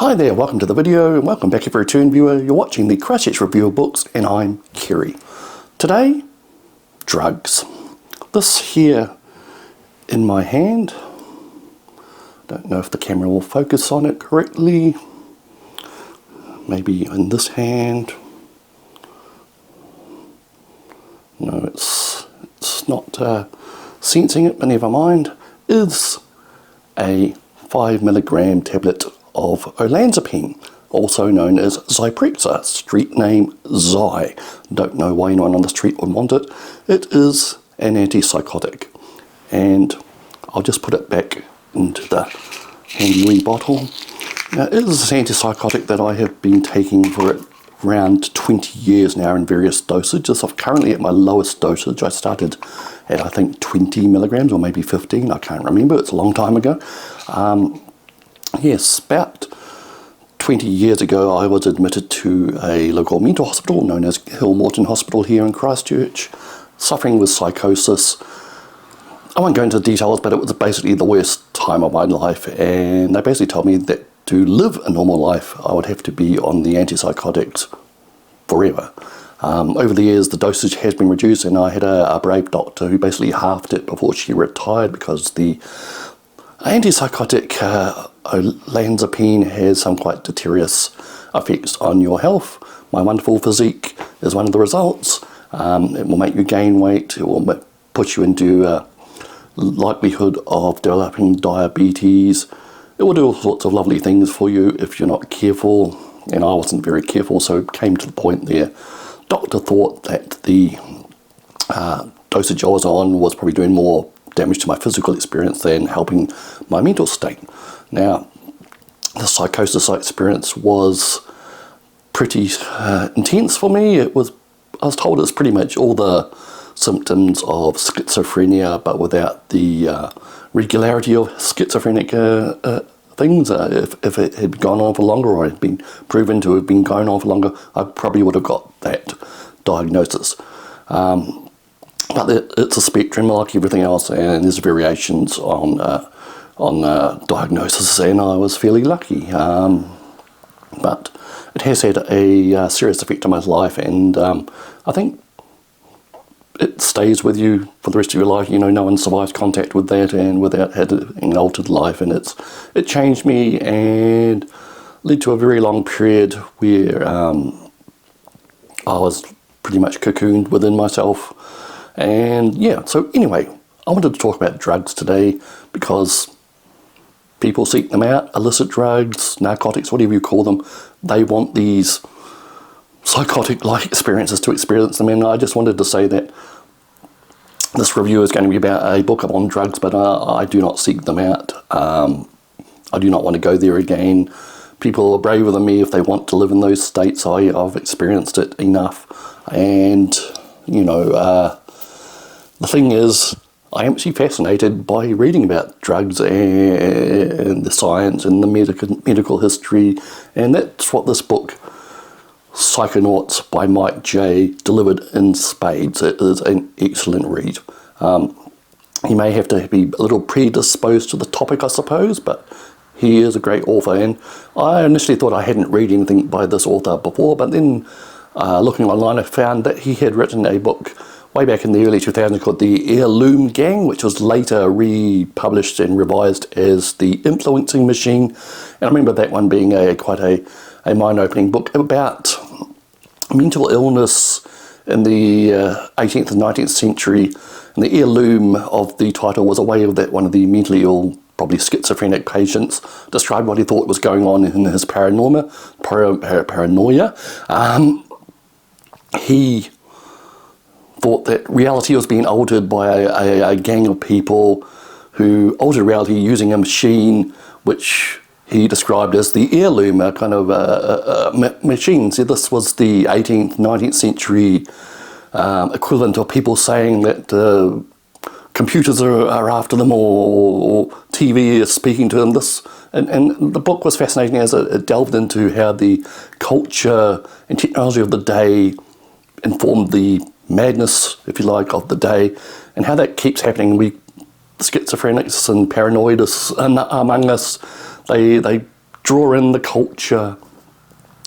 Hi there, welcome to the video and welcome back if you're a return viewer. You're watching the Christchurch Review of Books and I'm Kerry. Today, drugs. This here in my hand, don't know if the camera will focus on it correctly. Maybe in this hand. No, it's not sensing it, but never mind. Is a 5 milligram tablet of olanzapine, also known as Zyprexa, street name Zy. Don't know why anyone on the street would want it. It is an antipsychotic, and I'll just put it back into the handy wee bottle. Now, it is an antipsychotic that I have been taking for around 20 years now in various dosages. I'm currently at my lowest dosage. I started at I think 20 milligrams or maybe 15, I can't remember, it's a long time ago. Yes, about 20 years ago I was admitted to a local mental hospital known as Hill Morton Hospital here in Christchurch, suffering with psychosis. I won't go into the details, but it was basically the worst time of my life, and they basically told me that to live a normal life I would have to be on the antipsychotics forever. Over the years the dosage has been reduced, and I had a brave doctor who basically halved it before she retired, because the antipsychotic olanzapine has some quite deleterious effects on your health. My wonderful physique is one of the results. It will make you gain weight, it will put you into likelihood of developing diabetes. It will do all sorts of lovely things for you if you're not careful, and I wasn't very careful, so it came to the point there. Doctor thought that the dosage I was on was probably doing more damage to my physical experience than helping my mental state. Now, the psychosis I experienced was pretty intense for me. I was told it's pretty much all the symptoms of schizophrenia, but without the regularity of schizophrenic things. If it had gone on for longer, or had been proven to have been going on for longer, I probably would have got that diagnosis. But it's a spectrum like everything else, and there's variations on diagnosis, and I was fairly lucky. But it has had a serious effect on my life, and I think it stays with you for the rest of your life. You know, no one survives contact with that and without having an altered life, and it changed me and led to a very long period where I was pretty much cocooned within myself. And yeah, so anyway, I wanted to talk about drugs today because people seek them out, illicit drugs, narcotics, whatever you call them. They want these psychotic-like experiences to experience them, and I just wanted to say that this review is going to be about a book on drugs, but I do not seek them out. I do not want to go there again. People are braver than me if they want to live in those states. I've experienced it enough, and you know, the thing is, I am actually fascinated by reading about drugs and the science and the medical history, and that's what this book, Psychonauts by Mike J, delivered in spades. It is an excellent read. You may have to be a little predisposed to the topic, I suppose, but he is a great author, and I initially thought I hadn't read anything by this author before, but then looking online I found that he had written a book way back in the early 2000s called The Heirloom Gang, which was later republished and revised as The Influencing Machine. And I remember that one being quite a mind-opening book about mental illness in the 18th and 19th century. And the heirloom of the title was a way that one of the mentally ill, probably schizophrenic patients described what he thought was going on in his paranoia. He thought that reality was being altered by a gang of people who altered reality using a machine which he described as the heirloom, a kind of machine. So this was the 18th, 19th century equivalent of people saying that computers are after them, or TV is speaking to them. And the book was fascinating as it delved into how the culture and technology of the day informed the madness, if you like, of the day, and how that keeps happening. We schizophrenics and paranoidists among us, they draw in the culture,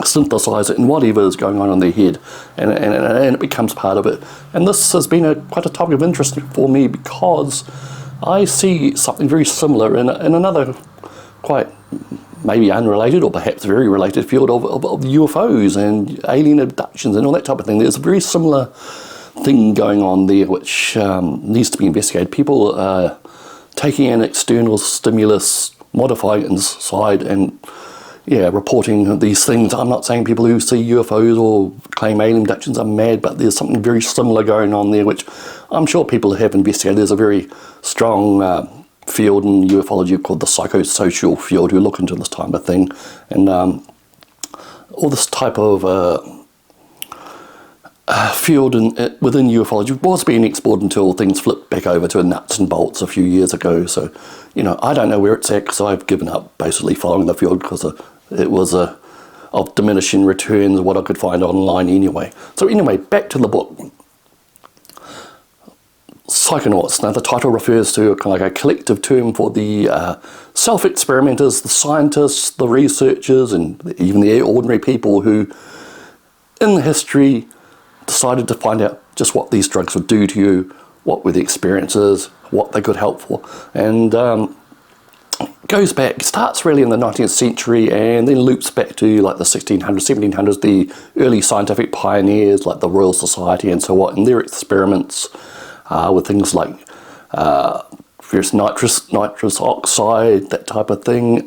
synthesize it in whatever is going on in their head, and it becomes part of it. And this has been quite a topic of interest for me, because I see something very similar in another quite maybe unrelated or perhaps very related field of UFOs and alien abductions and all that type of thing. There's a very similar thing going on there which needs to be investigated. People are taking an external stimulus, modifying it inside, and reporting these things. I'm not saying people who see UFOs or claim alien abductions are mad, but there's something very similar going on there, which I'm sure people have investigated. There's a very strong field in ufology called the psychosocial field who look into this type of thing, and all this type of field within ufology was being explored until things flipped back over to nuts and bolts a few years ago. So, I don't know where it's at, because I've given up basically following the field, because it was of diminishing returns, what I could find online anyway. So anyway, back to the book. Psychonauts. Now the title refers to kind of like a collective term for the self-experimenters, the scientists, the researchers, and even the ordinary people who, in history, decided to find out just what these drugs would do to you, what were the experiences, what they could help for. And goes back, starts really in the 19th century and then loops back to like the 1600s, 1700s, the early scientific pioneers like the Royal Society and so on, and their experiments with things like ferrous nitrous oxide, that type of thing.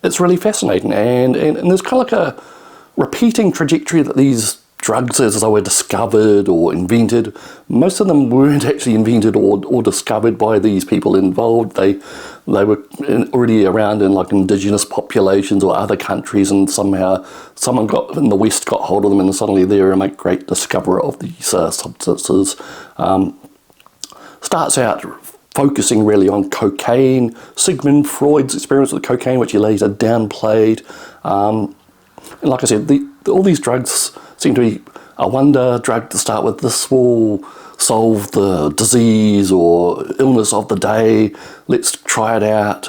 It's really fascinating, and there's kind of like a repeating trajectory that these drugs, as they were discovered or invented, most of them weren't actually invented or discovered by these people involved. They were already around in like indigenous populations or other countries, and somehow someone in the West got hold of them, and suddenly they're a great discoverer of these substances. Starts out focusing really on cocaine, Sigmund Freud's experience with cocaine, which he later downplayed. And like I said, all these drugs seem to be a wonder drug to start with. This will solve the disease or illness of the day. Let's try it out.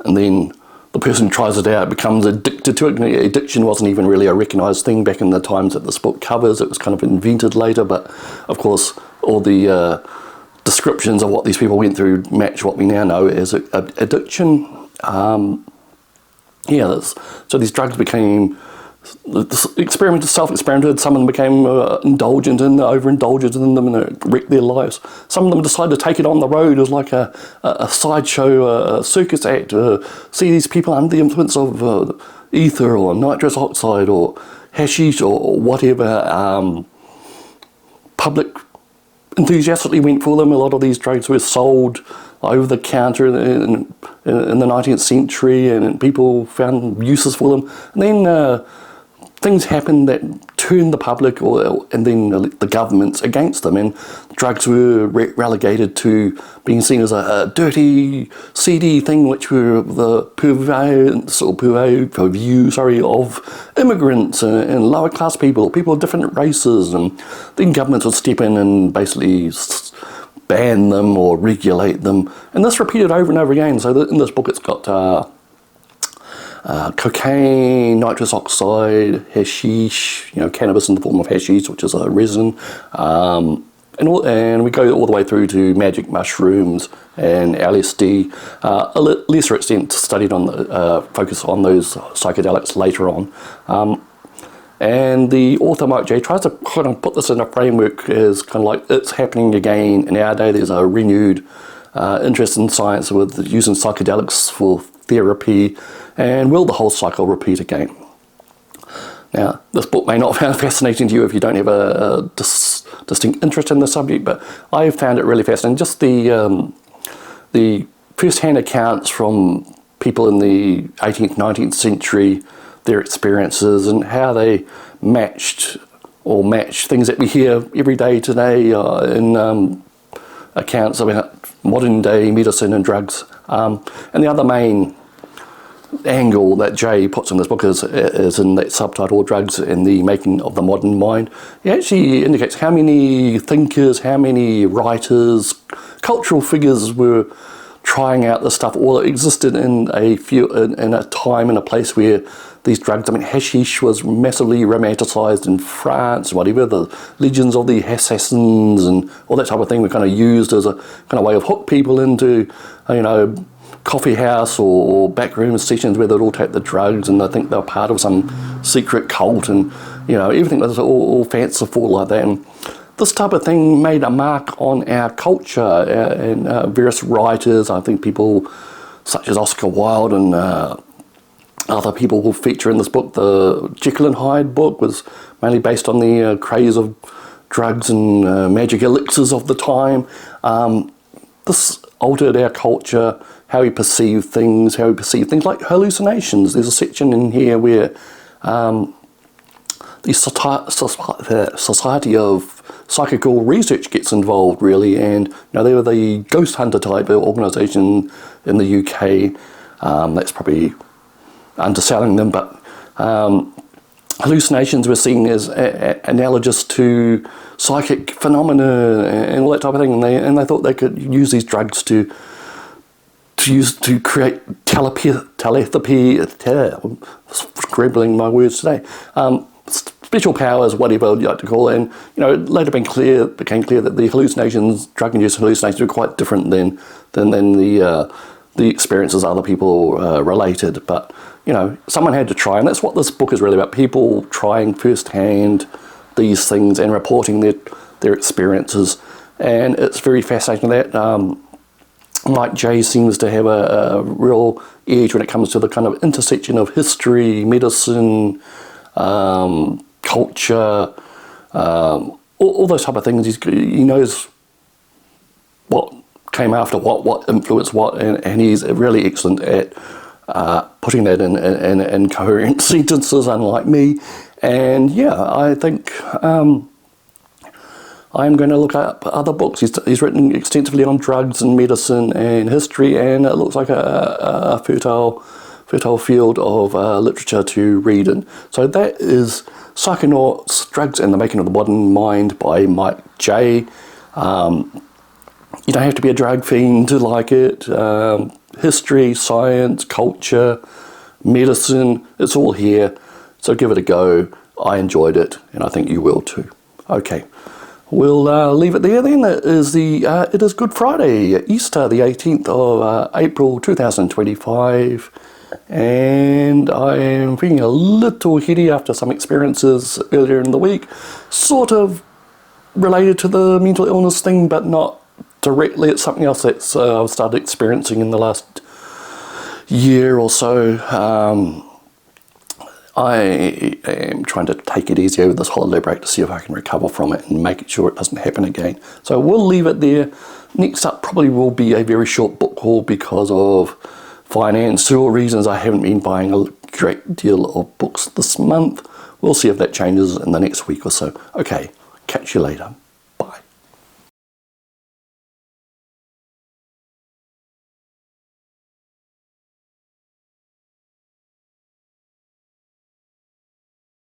And then the person who tries it out becomes addicted to it. Addiction wasn't even really a recognised thing back in the times that this book covers. It was kind of invented later, but of course all the descriptions of what these people went through match what we now know as addiction. So these drugs became self-experimented. Some of them became indulgent and overindulgent in them, and it wrecked their lives. Some of them decided to take it on the road as like a sideshow, a circus act. See these people under the influence of ether or nitrous oxide or hashish or whatever. Public enthusiastically went for them. A lot of these drugs were sold over the counter in the 19th century, and people found uses for them. And then things happened that turned the public and then the governments against them, and drugs were relegated to being seen as a dirty, seedy thing, which were the purview of immigrants and lower class people of different races, and then governments would step in and basically ban them or regulate them, and this repeated over and over again. So in this book it's got cocaine, nitrous oxide, hashish, cannabis in the form of hashish, which is a resin, and we go all the way through to magic mushrooms and LSD. A lesser extent studied on the focus on those psychedelics later on. And the author Mike J tries to kind of put this in a framework as kind of like it's happening again in our day. There's a renewed interest in science with using psychedelics for therapy, and will the whole cycle repeat again? Now, this book may not sound fascinating to you if you don't have a distinct interest in the subject, but I found it really fascinating. Just the first-hand accounts from people in the 18th, 19th century, their experiences and how they match things that we hear every day today in accounts about modern day medicine and drugs. And the other main angle that Jay puts in this book is in that subtitle, Drugs and the Making of the Modern Mind. He actually indicates how many thinkers, how many writers, cultural figures were trying out this stuff, or it existed in in a time and a place where these drugs, I mean, hashish was massively romanticized in France, whatever, the legends of the assassins and all that type of thing were kind of used as a kind of way of hook people into, you know, coffee house or backroom sessions where they'd all take the drugs, and I think they were part of some secret cult, and, you know, everything was all fanciful like that. And this type of thing made a mark on our culture, and various writers, I think people such as Oscar Wilde and other people will feature in this book. The Jekyll and Hyde book was mainly based on the craze of drugs and magic elixirs of the time. This altered our culture, how we perceive things, like hallucinations. There's a section in here where the Society of Psychical Research gets involved, really, and, you know, they were the ghost hunter type of organisation in the UK. That's probably underselling them, but hallucinations were seen as analogous to psychic phenomena and all that type of thing, and they thought they could use these drugs to create telepathy. I'm scribbling my words today. Special powers, whatever you like to call it. And, you know, it later became clear that the hallucinations, drug-induced hallucinations, were quite different than the experiences other people related. But, you know, someone had to try, and that's what this book is really about. People trying firsthand these things and reporting their experiences, and it's very fascinating that Mike J seems to have a real edge when it comes to the kind of intersection of history, medicine, culture, all those type of things. He knows what came after what influenced what, and he's really excellent at putting that in coherent sentences, unlike me. And yeah, I think I'm going to look up other books. He's written extensively on drugs and medicine and history, and it looks like a fertile field of literature to read in. So that is Psychonauts, Drugs and the Making of the Modern Mind by Mike J. You don't have to be a drug fiend to like it. History, science, culture, medicine, it's all here. So give it a go. I enjoyed it, and I think you will too. Okay, we'll leave it there then. It is Good Friday, Easter, the 18th of April 2025. And I am feeling a little heady after some experiences earlier in the week, sort of related to the mental illness thing, but not directly. It's something else that's I've started experiencing in the last year or so. I am trying to take it easy over this holiday break to see if I can recover from it and make sure it doesn't happen again. So we'll leave it there. Next up probably will be a very short book haul because of financial reasons. I haven't been buying a great deal of books this month. We'll see if that changes in the next week or so. Okay, catch you later.